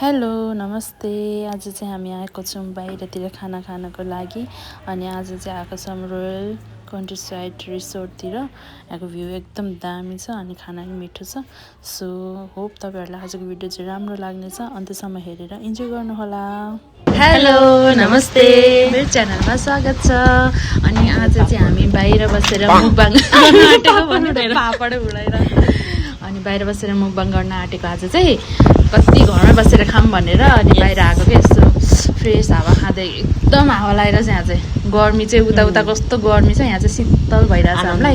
Hello नमस्ते। आज चाहिँ हामी आएको छौँ बाहिरतिर खाना खानको लागि। अनि आज चाहिँ आएको छौँ रोयल कन्ट्री साइड रिसोर्टतिर। यहाँको भ्यू एकदम दामी छ अनि खाना पनि मिठो छ। सो होप तपाईँहरूलाई आजको भिडियो चाहिँ राम्रो लाग्नेछ। अन्त्यसम्म हेरेर इन्जोय गर्नुहोला। हेलो नमस्ते, मेरो च्यानलमा स्वागत छ। अनि आज चाहिँ हामी बाहिर बसेर मुकबाङ गर्न आँटेको पापड उडाएर अनि बाहिर बसेर मुकबाङ गर्न आँटेको। आज चाहिँ कति घरमै बसेर खाऊँ भनेर अनि बाहिर आएको क्या। यस्तो फ्रेस हावा खाँदै एकदम हावा लागेर चाहिँ यहाँ चाहिँ गर्मी चाहिँ उता कस्तो गर्मी छ, यहाँ चाहिँ शीतल भइरहेछ हामीलाई।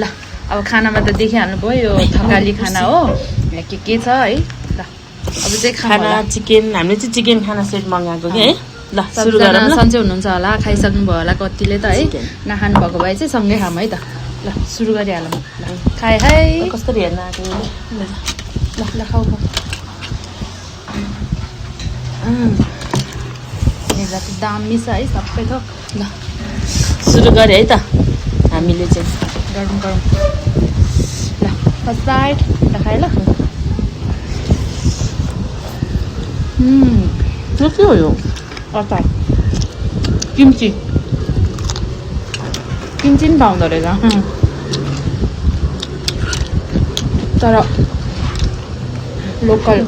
ल अब खानामा त देखिहाल्नु भयो, यो थकाली खाना हो। यहाँ के छ है। ल अब चाहिँ खाना चिकन, हामीले चाहिँ चिकन खाना सेट मगाएको कि है। ल सुरु गरौँ। सन्चै हुनुहुन्छ होला, खाइसक्नु भयो होला कतिले त है। नखानु भएको भए चाहिँ सँगै खाऊँ है त। ल सुरु गरिहालौँ। ल खाए है। कस्तरी हेर्न आएको ल खाऊ हेर्दा त दामी छ है सबै थोक। ल सुरु गरे है त हामीले चाहिँ गरौँ। ल फर्स्ट साइड ल खाए। ल यो के हो? यो अचार किम्ची पनि पाउँदो रहेछ। तर लोकल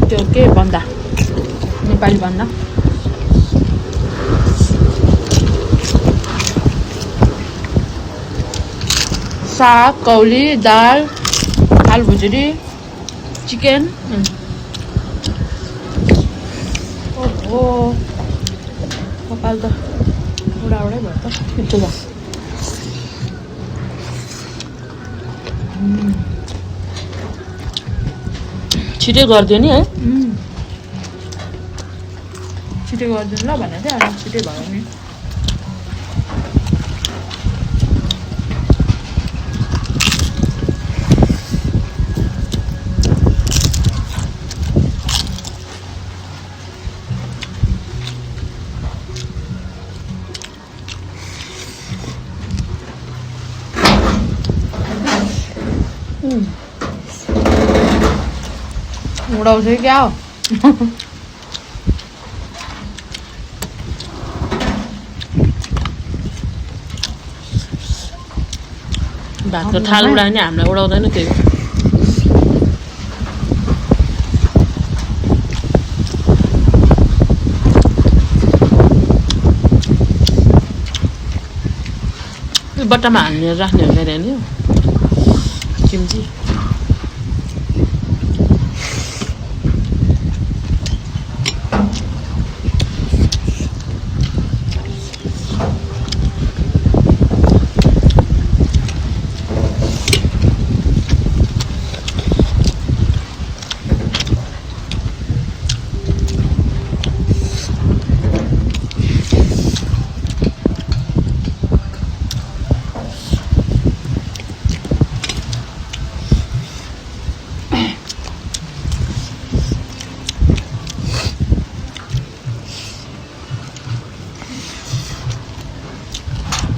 त्यो के भन्दा नेपाली भन्दा साग, कौली, दाल, आलु भुजेरी, चिकन। ओहो कपाल त उडाउडै भयो त। मिठो छ। छिटै गरिदियो नि है। छिटो गरिदिनु ल भनेको थिएँ, अनि छिटै भयो नि। उडाउँछ क्या हो। भातको थाल उडायो नि हामीलाई उडाउँदैन त्यही। बट्टामा हाल्ने राख्ने हुँदैन नि किम्ची।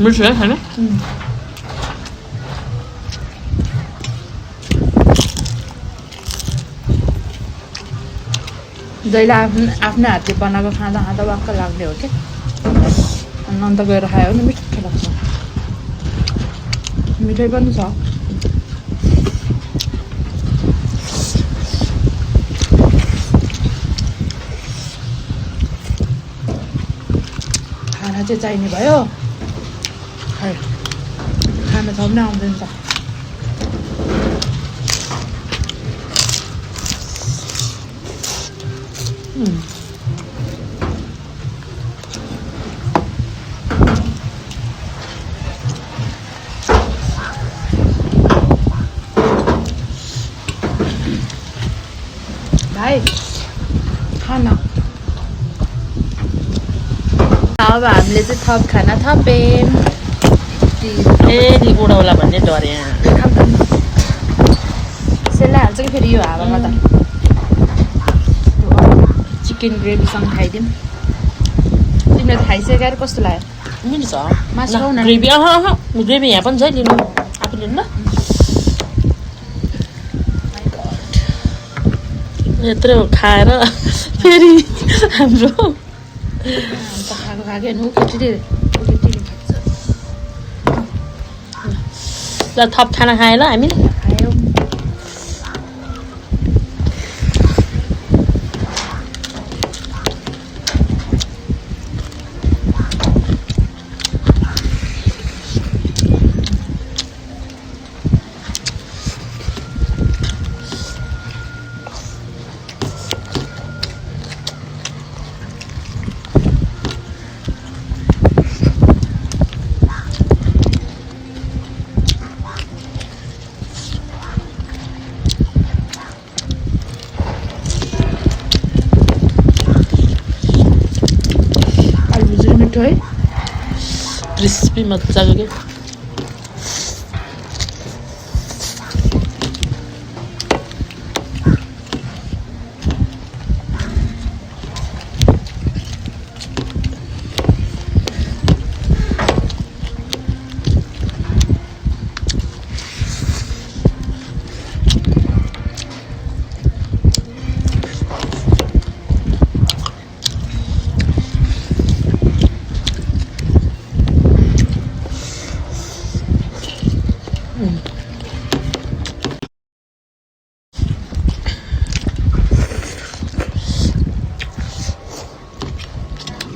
मिठो है खाना। जहिले आफ्नै हातले बनाएको खाँदा वाक्क लाग्ने हो क्या। अन्त गएर खायो भने मिठो लाग्छ। मिठै पनि छ। खाना चाहिँ चाहिने भयो। खाना छ भने आउँदैन त। भाइ खाना अब हामीले चाहिँ थप खाना थप्यौँ। फेरि उडाउला भन्ने डर यहाँ। सेलाइहाल्छ कि फेरि यो हावामा त। चिकन ग्रेभीसँग खाइदिउँ। तिमीले खाइसकेर कस्तो लाग्यो? मिठो छ। मासु खाऊ न। ग्रेभी ग्रेभी यहाँ पनि छ लिनु आफूले ल। यत्रो खाएर फेरि हाम्रो खाएको हेर्नु केटीले खान्छ ल थप खाना खाएँ ल हामी खायो है क्रिस्पी मजाको के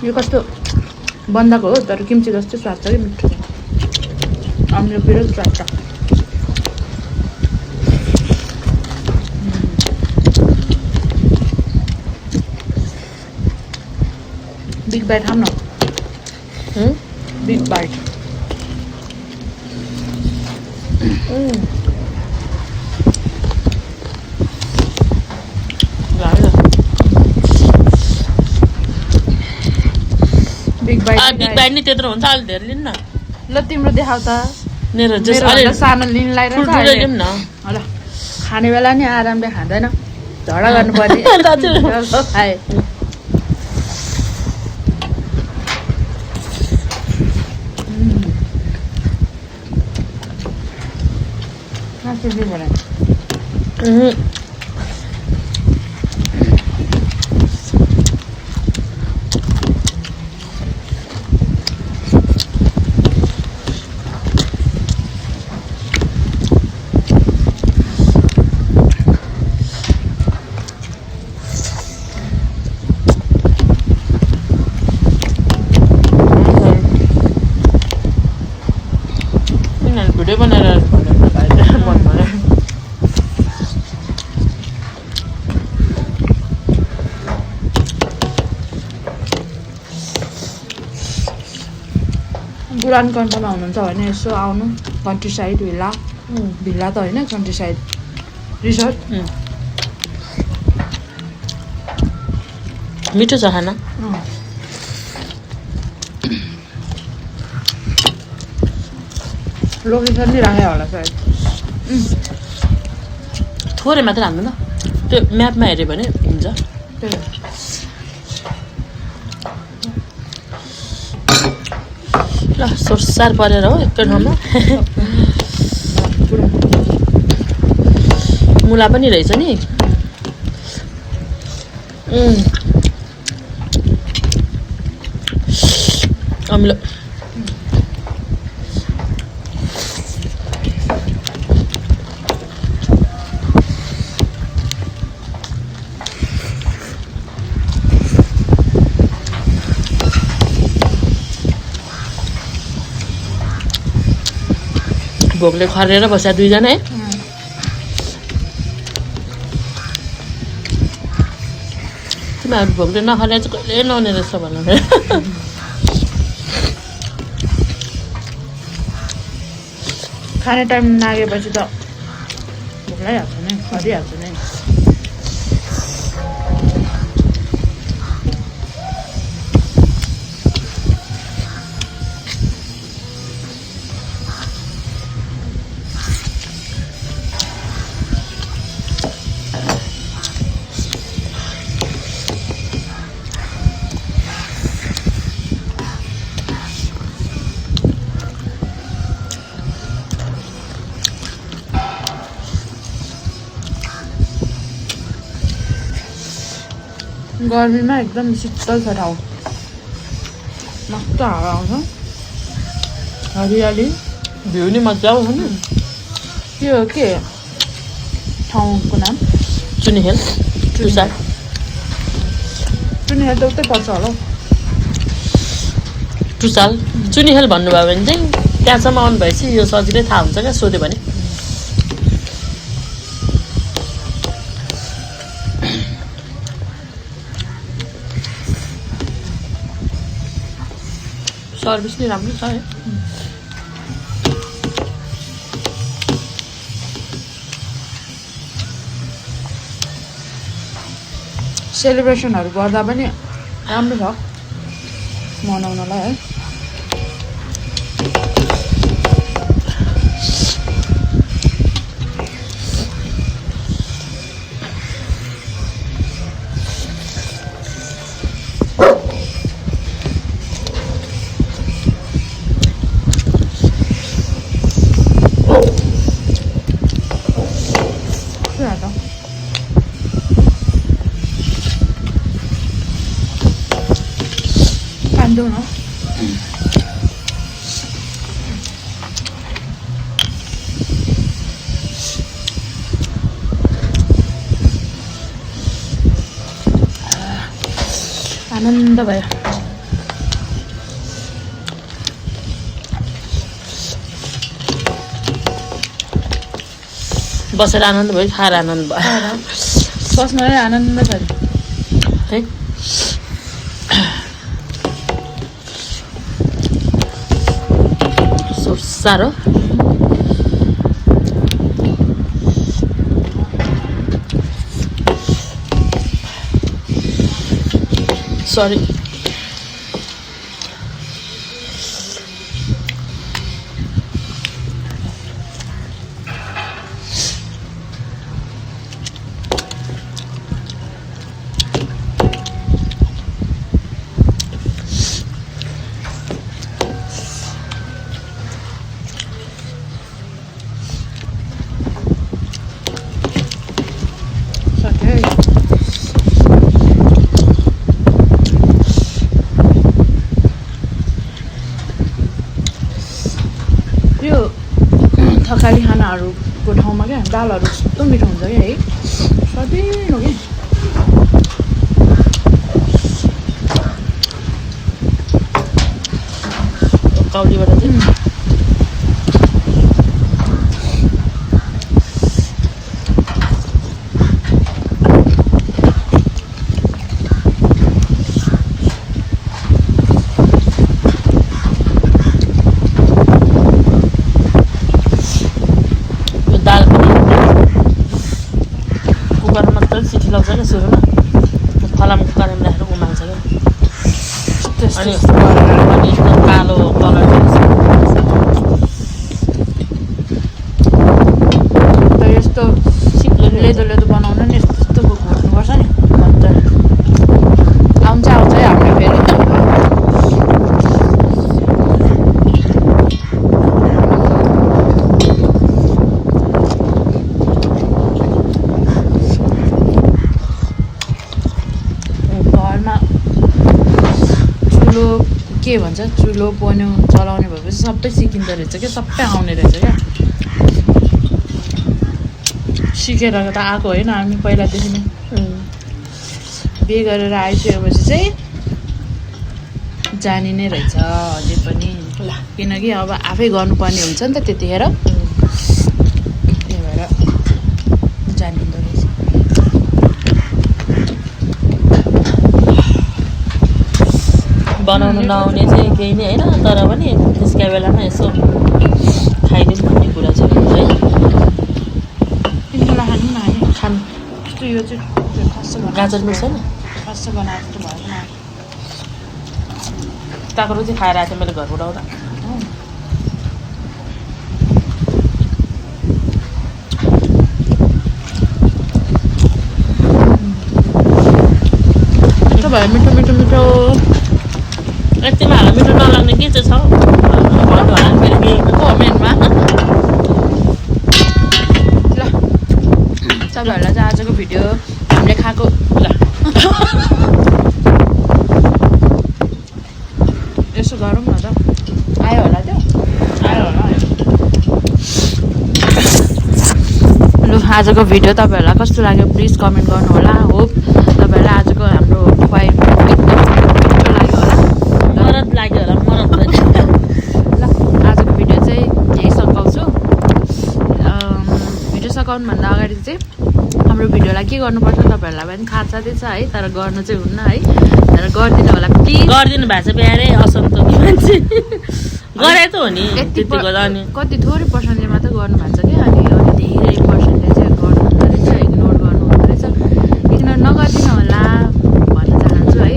यो कस्तो बन्दाको हो तर किम्ची जस्तै स्वाद छ कि मिठो छ अम्लो पिरो स्वाद छ बिग बाइट खाऊ न बिग बाइट बिग बाइट नि त्यत्रो हुन्छ अलि धेरै लिनु न ल तिम्रो देखाउ त मेरो जस अलि सानो लिनलाई र ठुल्ठुलो लिऊँ न ल खाने बेला नि आरामले खाँदैन झगडा गर्नु पर्ने खाए भिडियो बनाएर मन पर्यो बुढान कन्ट्रीमा हुनुहुन्छ भने यसो आउनु कन्ट्री साइड भिल्ला भिल्ला त होइन कन्ट्री साइड रिसोर्ट मिठो छ खाना लोकेसन नि राखे होला सायद थोरै मात्र हाल्नु न त्यो म्यापमा हेऱ्यो भने हुन्छ ल सोरसार परेर हो एकै ठाउँमा मुला पनि रहेछ नि अमिलो भोकले खरेर बस्या दुईजना है तिमीहरू भोकले नखरे चाहिँ कहिले नहुने रहेछ भन्नु खाने टाइम लागेपछि त भोक लागिहाल्छ नि खरिहाल्छ नि गर्मीमा एकदम शीतल छ ठाउँ मस्त हावा आउँछ हरियाली भ्यू नि मजा आउँछ नि त्यो के ठाउँको नाम चुनिहेल टुसाल चुनिहेल त उतै पर्छ होला टुसाल चुनिहेल भन्नुभयो भने चाहिँ त्यहाँसम्म आउनु भएपछि यो सजिलै थाहा हुन्छ क्या सोध्यो भने सर्भिस नि राम्रो छ है सेलिब्रेसनहरू गर्दा पनि राम्रो छ मनाउनलाई है Ando, ¿no? आनन्द भयो बसेर आनन्द भयो खाएर आनन्द भयो बस्नलाई आनन्द छ है साह्रो सरी यो थकाली खानाहरूको ठाउँमा क्या दालहरू कस्तो मिठो हुन्छ क्या है सजिलो क्या कौलीबाट चाहिँ सिटी लाउँछ क्या सुरुमा फलामको कारणले राखेर उमाल्छ क्या अनि एकदम कालो कलर यस्तो लेदो लेदो बनाउनु नि यस्तो यस्तो घोट्नुपर्छ नि आउँछ आउँछ है हाम्रो फेरि के भन्छ चुलो पन्यु चलाउने भएपछि सबै सिकिँदो रहेछ क्या सबै आउने रहेछ क्या सिकेर त आएको होइन हामी पहिलादेखि नै बिहे गरेर आइसकेपछि चाहिँ जानी नै रहेछ अझै पनि किनकि अब आफै गर्नुपर्ने हुन्छ नि त त्यतिखेर त्यही भएर जानिँदो रहेछ बनाउनु नआउने चाहिँ केही नै होइन तर पनि त्यसका बेलामा यसो खाइदिउँ भन्ने कुरा चाहिँ है तिमीलाई खानु न खानु यस्तो यो चाहिँ गाजर मिर्छ नि खास बनाएको जस्तो भएन ताको चाहिँ खाएर आएको थिएँ मैले घरबाट आउँदा मिठो भयो मिठो मिठो मिठो यतिमा हाल मिठो नलाग्ने के चाहिँ छ मेरो कमेन्टमा ल सबैहरूलाई चाहिँ आजको भिडियो हामीले खाएको ल गरौँ न त आयो होला त्यो आयो होला लु आजको भिडियो तपाईँहरूलाई कस्तो लाग्यो प्लिज कमेन्ट गर्नु होला होप तपाईँहरूलाई आजको हाम्रो खुवाइ एकदम मिठो लाग्यो होला मरद लाग्यो होला मरद ल आजको भिडियो चाहिँ यही सघाउँछु भिडियो सघाउनुभन्दा अगाडि चाहिँ हाम्रो भिडियोलाई के गर्नुपर्छ तपाईँहरूलाई पनि थाहा छँदै छ है तर गर्नु चाहिँ हुन्न है तर गरिदिनु होला प्लिज गरिदिनु भएको छ प्यारे असन्तोकी मान्छे गरे त हो नि त्यतिको अनि कति थोरै पर्सेन्टले मात्रै गर्नु भएको छ कि अनि धेरै पर्सेन्टले चाहिँ गर्नुहुँदो रहेछ इग्नोर गर्नुहुँदो रहेछ इग्नोर नगरिदिनु होला भन्न चाहन्छु है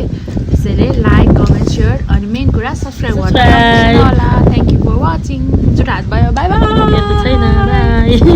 त्यसैले लाइक कमेन्ट सेयर अनि मेन कुरा सब्सक्राइब गर्नु होला थ्याङ्क यू फर वाचिङ जुटा हात भयो बाई बाई छैन बाई